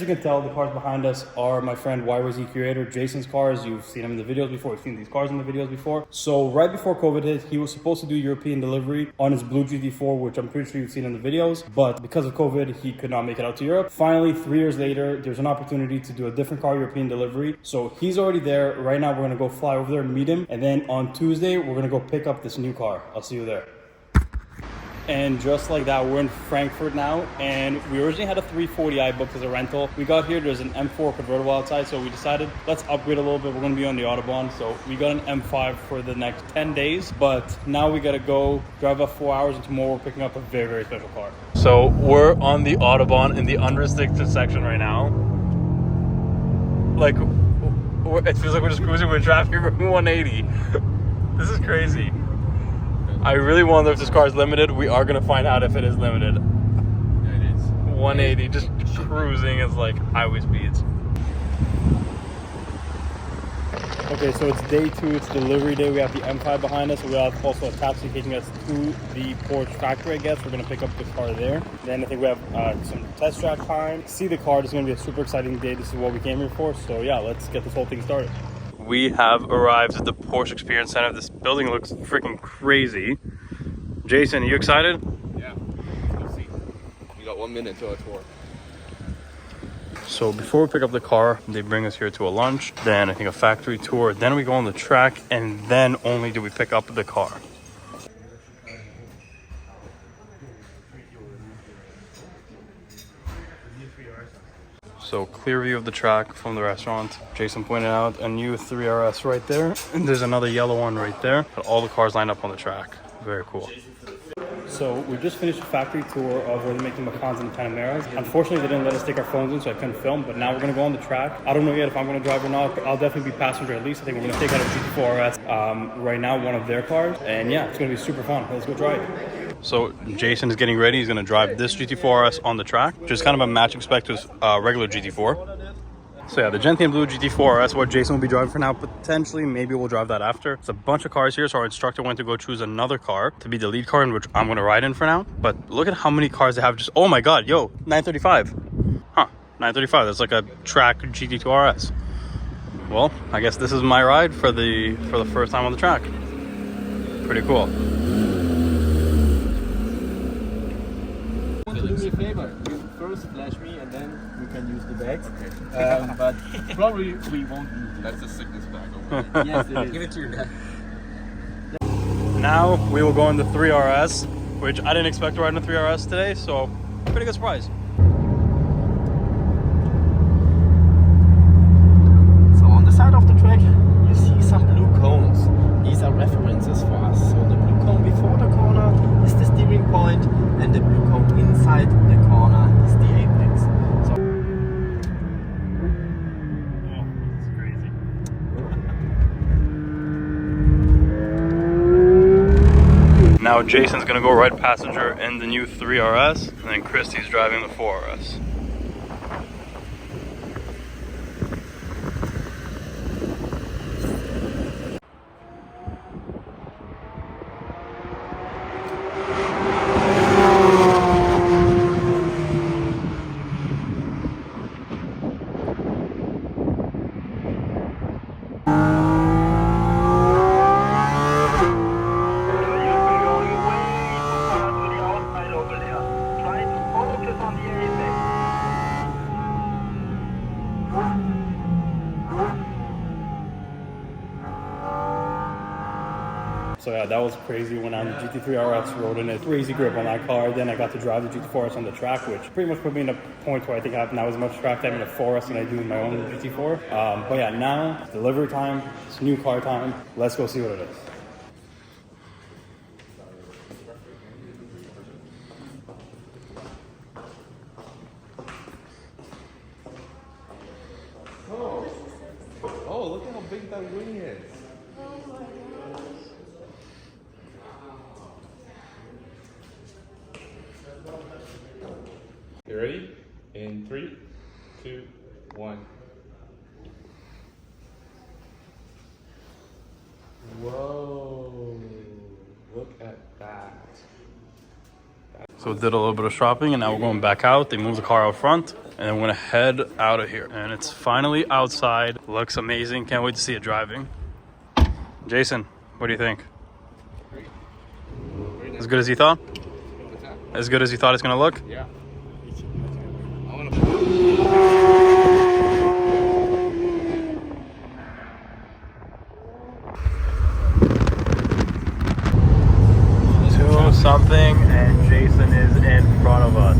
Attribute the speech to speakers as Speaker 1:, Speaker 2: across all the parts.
Speaker 1: As you can tell, the cars behind us are my friend YYZ Curator, Jason's cars. You've seen him in the videos before. You've seen these cars in the videos before. So right before COVID hit, he was supposed to do European delivery on his blue GT4, which I'm pretty sure you've seen in the videos. But because of COVID, he could not make it out to Europe. Finally, 3 years later, there's an opportunity to do a different car European delivery. So he's already there. Right now, we're going to go fly over there and meet him. And then on Tuesday, we're going to go pick up this new car. I'll see you there. And just like that, we're in Frankfurt now, and we originally had a 340i booked as a rental. We got here, there's an M4 convertible outside, so we decided let's upgrade a little bit. We're gonna be on the Autobahn, so we got an M5 for the next 10 days, but now we gotta go drive up 4 hours, and tomorrow we're picking up a very, very special car. So we're on the Autobahn in the unrestricted section right now. Like, it feels like we're just cruising with traffic at 180. This is crazy. I really wonder if this car is limited. We are going to find out if it is limited.
Speaker 2: Yeah, it is.
Speaker 1: 180, just cruising is like highway speeds. Okay, so it's day 2, it's delivery day. We have the M5 behind us. We have also a taxi taking us to the Porsche factory, I guess. We're going to pick up the car there. Then I think we have some test track time. See the car. This is going to be a super exciting day. This is what we came here for. So yeah, let's get this whole thing started. We have arrived at the Porsche Experience Center. This building looks freaking crazy. Jason, are you excited?
Speaker 2: Yeah, we'll see. We got 1 minute to our tour.
Speaker 1: So before we pick up the car, they bring us here to a lunch, then I think a factory tour, then we go on the track, and then only do we pick up the car. So clear view of the track from the restaurant. Jason pointed out a new 3RS right there, and there's another yellow one right there. But all the cars lined up on the track. Very cool. So we just finished a factory tour of where they're making Macans and Panameras. Unfortunately, they didn't let us take our phones in, so I couldn't film. But now we're going to go on the track. I don't know yet if I'm going to drive or not, but I'll definitely be passenger at least. I think we're going to take out a GT4 RS right now, one of their cars. And yeah, it's going to be super fun. Let's go try it. So Jason is getting ready. He's going to drive this GT4 RS on the track, which is kind of a matching spec to his regular GT4. So yeah, the Gentian Blue GT4 RS, what Jason will be driving for now. Potentially, maybe we'll drive that after. It's a bunch of cars here, so our instructor went to go choose another car to be the lead car in which I'm going to ride in for now. But look at how many cars they have. Just, oh my god, yo, 935. Huh, 935, that's like a track GT2 RS. Well, I guess this is my ride for the first time on the track. Pretty cool.
Speaker 3: Do me a favor, you first flash me and then we can use the bags. Okay. But probably we won't use it.
Speaker 2: That's a sickness bag over there.
Speaker 3: Yes, it is.
Speaker 2: Give it to your dad.
Speaker 1: Now we will go in the 3RS, which I didn't expect to ride in the 3RS today, so pretty good surprise.
Speaker 3: So on the side of the track you see some blue cones. These are references for us. So the blue cone before the corner is the steering point and the blue cone inside the corner is the apex. So
Speaker 1: This is crazy. Now Jason's gonna go ride passenger in the new 3RS, and then Christy's driving the 4RS. So yeah, that was crazy when I'm the GT3 RS, rode in a crazy grip on that car. Then I got to drive the GT4 RS on the track, which pretty much put me in a point where I think I have now as much track time in a 4S than I do in my own GT4. But yeah, now delivery time, it's new car time. Let's go see what it is.
Speaker 2: Oh, look at how big that wing is. You ready? In 3, 2, 1. Whoa, look at that.
Speaker 1: So we did a little bit of shopping and now we're going back out. They moved the car out front And then we're gonna head out of here. And it's finally outside. Looks amazing. Can't wait to see it driving. Jason, what do you think? As good as you thought? As good as you thought it's gonna look?
Speaker 2: Yeah.
Speaker 1: Something, and Jason is in front of us,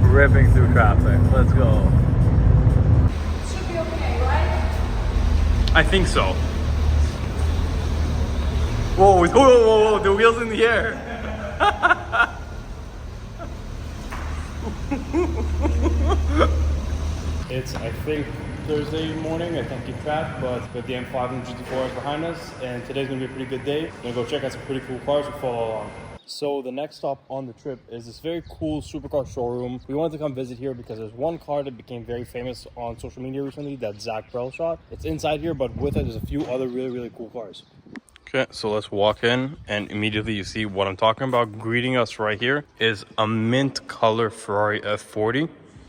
Speaker 1: ripping through traffic. Let's go.
Speaker 4: Should be okay, right?
Speaker 1: I think so. Whoa, whoa, whoa, whoa, the wheel's in the air. It's, I think, Thursday morning. I can't keep track, but we have the M5 and GT4RS behind us, and today's gonna be a pretty good day. We're gonna go check out some pretty cool cars and follow along. So the next stop on the trip is this very cool supercar showroom. We wanted to come visit here because there's one car that became very famous on social media recently that Zach Brell shot. It's inside here, but with it there's a few other really cool cars. Okay, so let's walk in, and immediately you see what I'm talking about. Greeting us right here is a mint color Ferrari F40.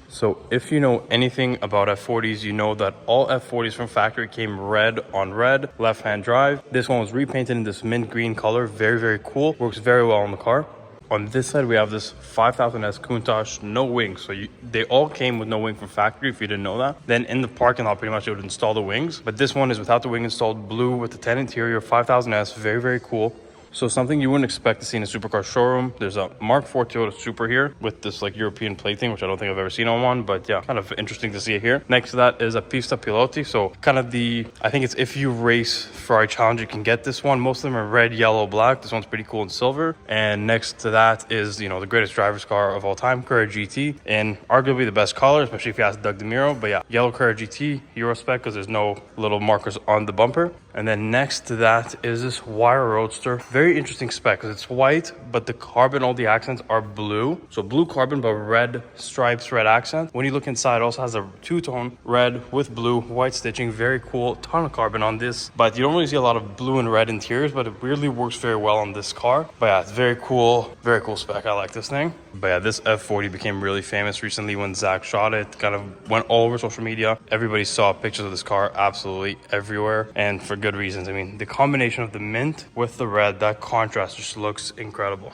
Speaker 1: So if you know anything about F40s, you know that all F40s from factory came red on red, left-hand drive. This one was repainted in this mint green color. Very cool. Works very well on the car. On this side, we have this 5000S Countach, no wings. So they all came with no wing from factory, if you didn't know that. Then in the parking lot, pretty much, they would install the wings. But this one is without the wing installed, blue with the 10 interior, 5000S, very cool. So something you wouldn't expect to see in a supercar showroom. There's a Mark IV Toyota Super here with this like European plate thing, which I don't think I've ever seen on one, but yeah, kind of interesting to see it here. Next to that is a Pista Piloti. So kind of I think it's if you race Ferrari Challenge, you can get this one. Most of them are red, yellow, black. This one's pretty cool in silver. And next to that is, you know, the greatest driver's car of all time, Carrera GT, and arguably the best color, especially if you ask Doug DeMiro. But yeah, yellow Carrera GT, Euro spec, because there's no little markers on the bumper. And then next to that is this Wire Roadster. Very interesting spec because it's white, but the carbon, all the accents are blue. So blue carbon, but red stripes, red accent. When you look inside, it also has a two-tone red with blue, white stitching. Very cool. Ton of carbon on this, but you don't really see a lot of blue and red interiors, but it weirdly works very well on this car. But yeah, it's very cool spec. I like this thing. But yeah, this F40 became really famous recently when Zach shot it. Kind of went all over social media. Everybody saw pictures of this car absolutely everywhere, and for good reasons. I mean, the combination of the mint with the red, that contrast just looks incredible.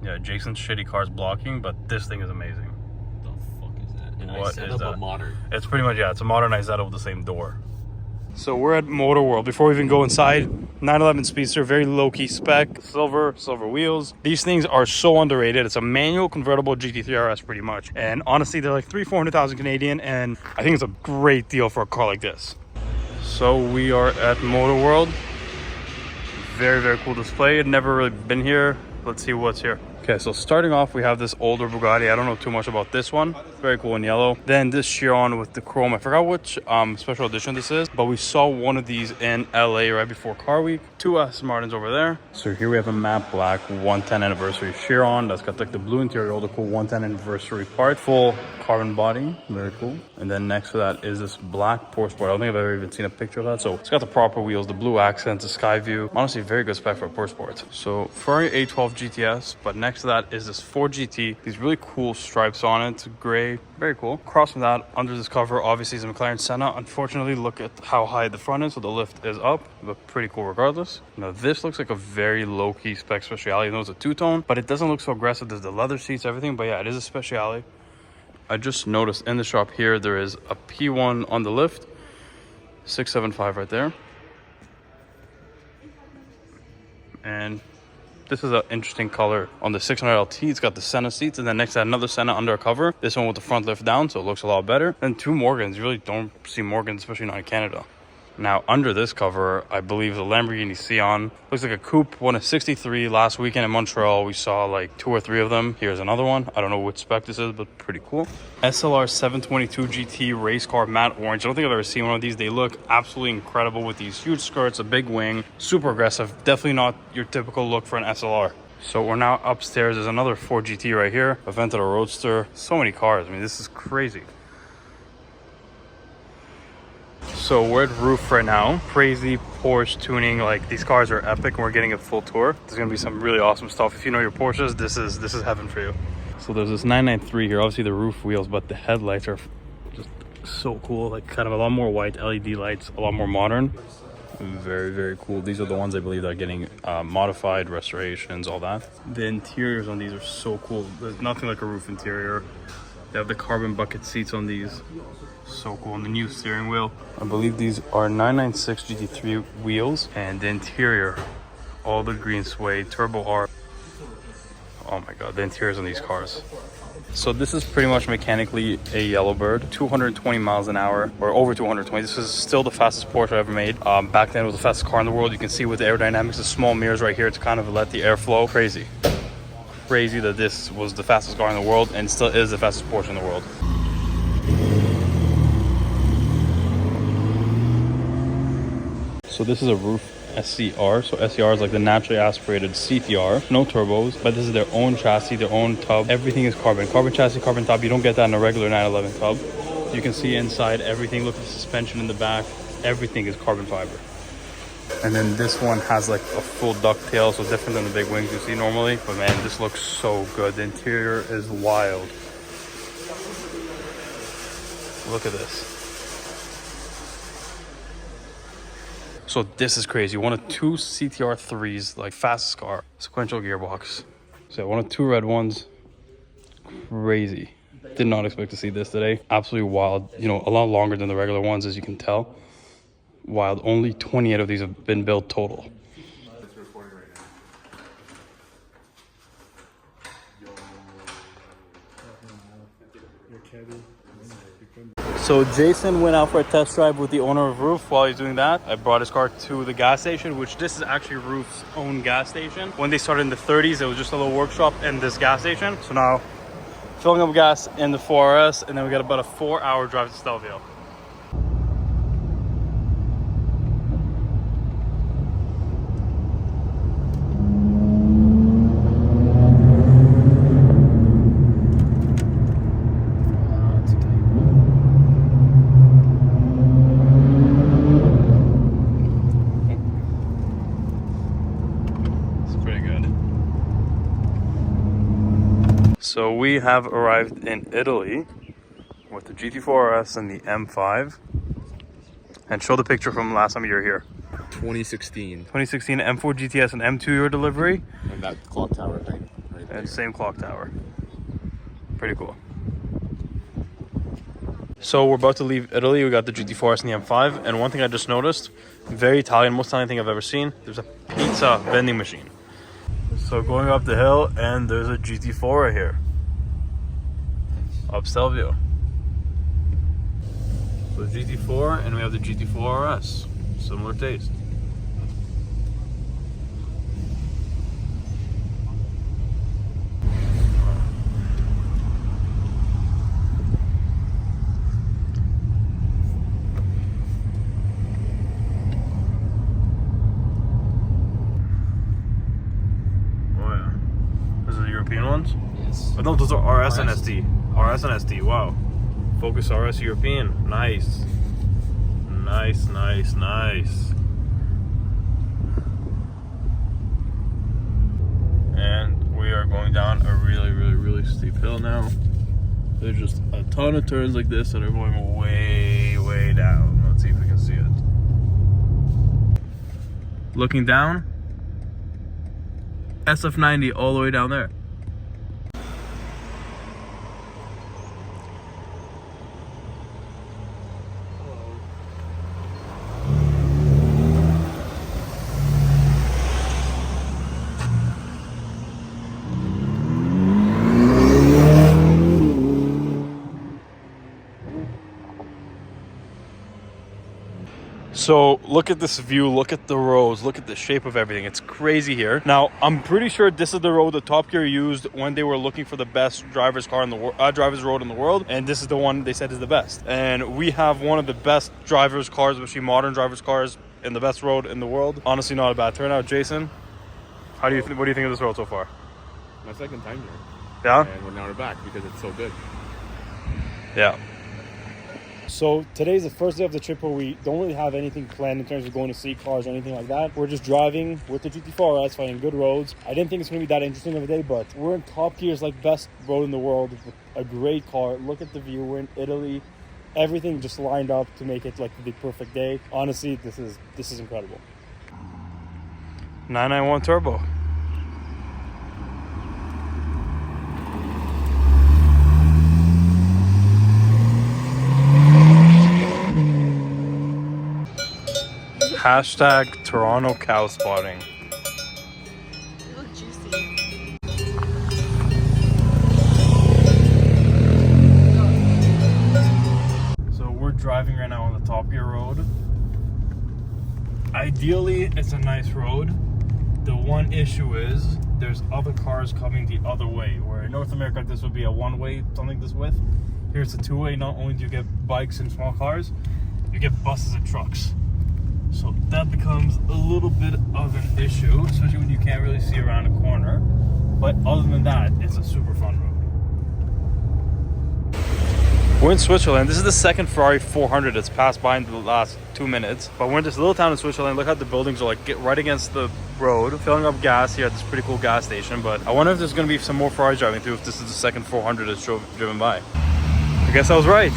Speaker 1: Yeah, Jason's shitty car's blocking, but this thing is amazing.
Speaker 2: What the fuck is that? And
Speaker 1: What
Speaker 2: I set
Speaker 1: is
Speaker 2: up
Speaker 1: that?
Speaker 2: a modern.
Speaker 1: It's pretty much, yeah, it's a modernized Zeta with the same door. So we're at Motor World. Before we even go inside, 911 Speedster, very low-key spec, silver wheels. These things are so underrated. It's a manual convertible GT4 RS pretty much. And honestly, they're like 300,000-400,000 Canadian, and I think it's a great deal for a car like this. So we are at Motor World. Very cool display. I'd never really been here. Let's see what's here. Okay, so starting off, we have this older Bugatti. I don't know too much about this one. Very cool in yellow. Then this Chiron with the chrome. I forgot which special edition this is, but we saw one of these in LA right before Car Week. Two Aston Martins over there. So here we have a matte black 110 anniversary Chiron. That's got like the blue interior, all the cool 110 anniversary part. Full carbon body. Very cool. And then next to that is this black Porsche Sport. I don't think I've ever even seen a picture of that. So it's got the proper wheels, the blue accents, the sky view. Honestly, very good spec for a Porsche Sport. So Ferrari A12 GTS, but next to that is this 4GT. These really cool stripes on it, gray, very cool. Across from that, under this cover, obviously is a McLaren Senna. Unfortunately, look at how high the front is, so the lift is up, but pretty cool regardless. Now this looks like a very low-key spec Speciale. I know it's a two-tone, but it doesn't look so aggressive. There's the leather seats, everything, but yeah, it is a Speciale. I just noticed in the shop here, there is a P1 on the lift, 675 right there. And this is an interesting color on the 600 LT. It's got the Senna seats, and then next to that, another Senna under a cover. This one with the front lift down, so it looks a lot better. And two Morgans. You really don't see Morgans, especially not in Canada. Now, under this cover, I believe the Lamborghini Sion. Looks like a coupe, one of 63. Last weekend in Montreal, we saw like 2 or 3 of them. Here's another one. I don't know which spec this is, but pretty cool. SLR 722 GT race car matte orange. I don't think I've ever seen one of these. They look absolutely incredible with these huge skirts, a big wing, super aggressive. Definitely not your typical look for an SLR. So we're now upstairs. There's another 4GT right here. Aventador Roadster. So many cars. I mean, this is crazy. So we're at Roof right now. Crazy Porsche tuning. Like, these cars are epic, and we're getting a full tour. There's gonna be some really awesome stuff. If you know your Porsches, this is heaven for you. So there's this 993 here, obviously the roof wheels, but the headlights are just so cool. Like kind of a lot more white LED lights, a lot more modern. Very, very cool. These are the ones I believe that are getting modified, restorations, all that. The interiors on these are so cool. There's nothing like a roof interior. They have the carbon bucket seats on these. So cool. And the new steering wheel. I believe these are 996 GT3 wheels. And the interior, all the green suede, turbo R. Oh my god, the interiors on these cars. So this is pretty much mechanically a Yellowbird, 220 miles an hour, or over 220. This is still the fastest Porsche I ever made. Back then it was the fastest car in the world. You can see with the aerodynamics, the small mirrors right here to kind of let the air flow. Crazy. Crazy that this was the fastest car in the world and still is the fastest Porsche in the world. So this is a roof SCR. So SCR is like the naturally aspirated CTR, no turbos, but this is their own chassis, their own tub. Everything is carbon chassis, carbon top. You don't get that in a regular 911 tub. You can see inside everything. Look at the suspension in the back. Everything is carbon fiber. And then this one has like a full ducktail, so different than the big wings you see normally. But man, this looks so good. The interior is wild. Look at this. So this is crazy. One of two CTR 3s, like fastest car, sequential gearbox. So one of two red ones. Crazy. Did not expect to see this today. Absolutely wild. You know, a lot longer than the regular ones, as you can tell. Wild. Only 28 of these have been built total. So Jason went out for a test drive with the owner of Roof. While he's doing that, I brought his car to the gas station, which this is actually Roof's own gas station. When they started in the 30s, it was just a little workshop and this gas station. So now, filling up gas in the 4RS, and then we got about a 4-hour drive to Stelvio. So we have arrived in Italy with the GT4 RS and the M5. And show the picture from last time you were here.
Speaker 2: 2016.
Speaker 1: 2016 M4 GTS and M2 your delivery.
Speaker 2: And that clock tower thing right there.
Speaker 1: And same clock tower. Pretty cool. So we're about to leave Italy. We got the GT4 RS and the M5. And one thing I just noticed, very Italian, most Italian thing I've ever seen. There's a pizza vending machine. So going up the hill, and there's a GT4 right here. Up Stelvio. So GT4, and we have the GT4 RS. Similar taste. Ones?
Speaker 2: Yes.
Speaker 1: But no, those are RS and ST. RS and ST, wow. Focus RS European. Nice. Nice, nice, nice. And we are going down a really, really, really steep hill now. There's just a ton of turns like this that are going way, way down. Let's see if we can see it. Looking down, SF90 all the way down there. So look at this view, look at the roads, look at the shape of everything. It's crazy here. Now, I'm pretty sure this is the road that Top Gear used when they were looking for the best driver's car in the driver's road in the world, and this is the one they said is the best. And we have one of the best driver's cars, especially modern driver's cars, in the best road in the world. Honestly, not a bad turnout. Jason, what do you think of this road so far?
Speaker 2: My second time here.
Speaker 1: Yeah?
Speaker 2: And now we're back because it's so good.
Speaker 1: Yeah.
Speaker 5: So today's the first day of the trip where we don't really have anything planned in terms of going to see cars or anything like that. We're just driving with the GT4 RS, finding good roads. I didn't think it's going to be that interesting of a day, but we're in top gears, like best road in the world with a great car. Look at the view. We're in Italy. Everything just lined up to make it like the perfect day. Honestly, this is incredible.
Speaker 1: 991 turbo. Hashtag Toronto cow spotting.
Speaker 4: They look juicy.
Speaker 1: So we're driving right now on the Top Gear road. Ideally, it's a nice road. The one issue is there's other cars coming the other way. Where in North America, this would be a one-way, something this width. Here's a two-way. Not only do you get bikes and small cars, you get buses and trucks. So that becomes a little bit of an issue, especially when you can't really see around a corner. But other than that, it's a super fun road. We're in Switzerland. This is the second Ferrari 400 that's passed by in the last 2 minutes. But we're in this little town in Switzerland. Look how the buildings are like right against the road. Filling up gas here at this pretty cool gas station. But I wonder if there's going to be some more Ferraris driving through if this is the second 400 that's driven by. I guess I was right.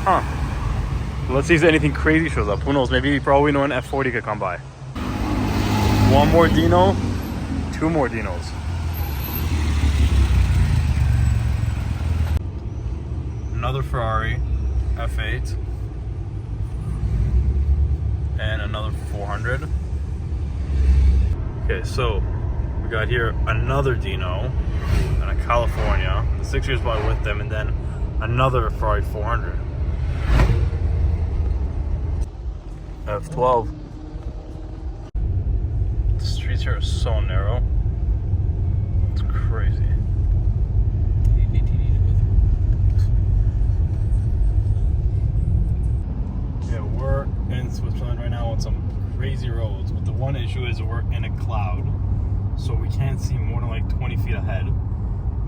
Speaker 1: Huh. Let's see if anything crazy shows up. Who knows? Maybe for all we know an F40 could come by. One more Dino, two more Dinos. Another Ferrari F8 and another 400. Okay, so we got here another Dino and a California, the 6 years by with them, and then another Ferrari 400. F12. The streets here are so narrow. It's crazy. Yeah, we're in Switzerland right now on some crazy roads, but the one issue is we're in a cloud, so we can't see more than like 20 feet ahead.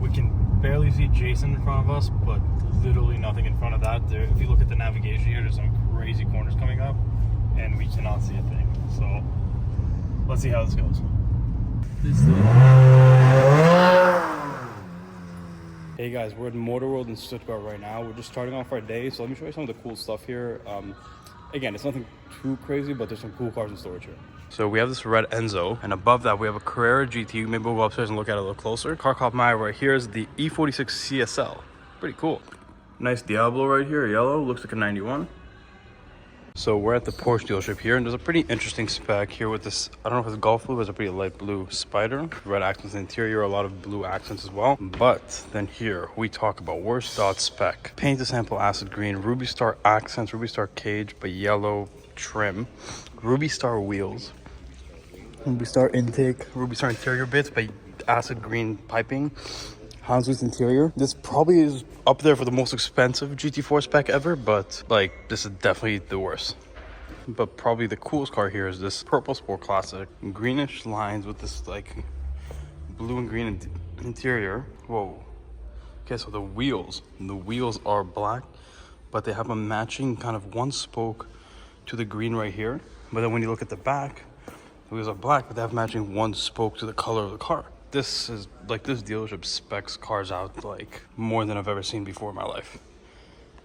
Speaker 1: We can barely see Jason in front of us, but literally nothing in front of that. There, if you look at the navigation here, there's some crazy corners coming up, and we cannot see a thing. So let's see how this goes.
Speaker 5: Hey guys, we're at Motor World in Stuttgart right now. We're just starting off our day, so let me show you some of the cool stuff here. Again, it's nothing too crazy, but there's some cool cars in storage here.
Speaker 1: So we have this red Enzo, and above that we have a Carrera GT. Maybe we'll go upstairs and look at it a little closer. Car cop my right here is the E46 CSL. Pretty cool. Nice Diablo right here, yellow, looks like a 91. So we're at the Porsche dealership here, and there's a pretty interesting spec here with this, I don't know if it's golf blue, but it's a pretty light blue Spider. Red accents in the interior, a lot of blue accents as well. But then here we talk about worst dot spec. Paint to sample acid green, Ruby Star accents, Ruby Star cage, but yellow trim. Ruby Star wheels. Ruby Star intake, Ruby Star interior bits, but acid green piping. Hanswitz interior. This probably is up there for the most expensive GT4 spec ever, but like this is definitely the worst. But probably the coolest car here is this purple Sport Classic. Greenish lines with this like blue and green interior. Whoa. Okay, so the wheels are black, but they have a matching kind of one spoke to the green right here. But then when you look at the back, the wheels are black, but they have matching one spoke to the color of the car. This is like, this dealership specs cars out like more than I've ever seen before in my life.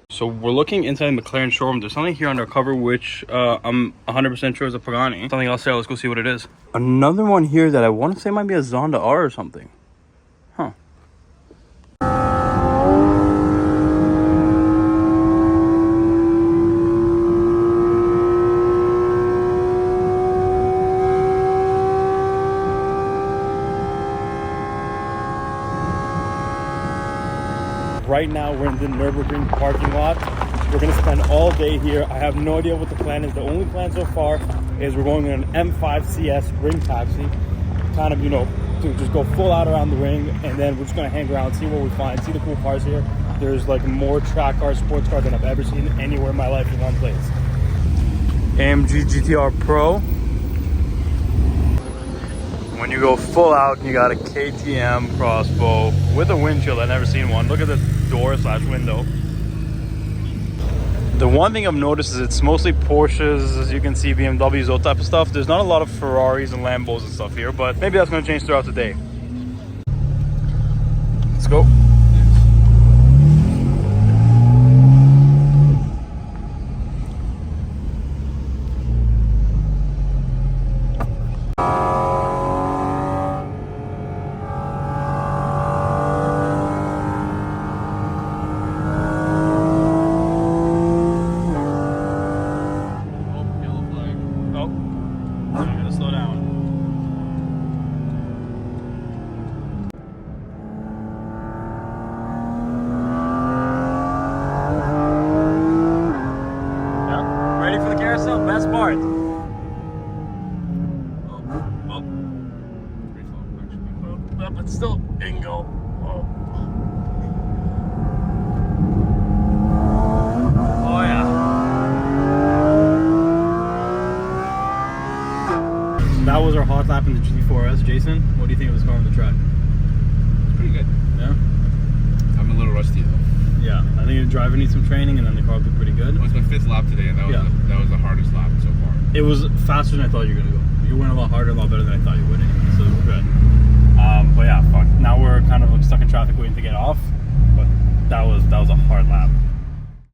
Speaker 1: So we're looking inside the McLaren showroom. There's something here undercover which I'm 100% sure is a Pagani. Something else there, let's go see what it is. Another one here that I want to say might be a Zonda R or something. Huh.
Speaker 5: Right now we're in the Nürburgring parking lot. We're gonna spend all day here. I have no idea what the plan is. The only plan so far is we're going in an M5 CS ring taxi, kind of, you know, to just go full out around the ring, and then we're just gonna hang around, see what we find, see the cool cars here. There's like more track cars, sports cars than I've ever seen anywhere in my life in one place.
Speaker 1: AMG GTR Pro. When you go full out, you got a KTM crossbow with a windshield. I've never seen one. Look at this.
Speaker 5: door slash window.
Speaker 1: The one thing I've noticed is it's mostly Porsches, as you can see, BMWs, those type of stuff. There's not a lot of Ferraris and Lambos and stuff here, but maybe that's going to change throughout the day. Let's go.
Speaker 5: Best part.
Speaker 1: But still, Ingo.
Speaker 5: Oh yeah. That was our hot lap in the GT4 RS. Jason, what do you think of this car on the track?
Speaker 2: It's pretty good.
Speaker 5: Yeah?
Speaker 2: I'm a little rusty though.
Speaker 5: Yeah, I think the driver needs some training, and then the car will be pretty good.
Speaker 2: It was my 5th lap today, and that was the hardest lap so far.
Speaker 5: It was faster than I thought you were going to go. You went a lot harder, a lot better than I thought you would anyways.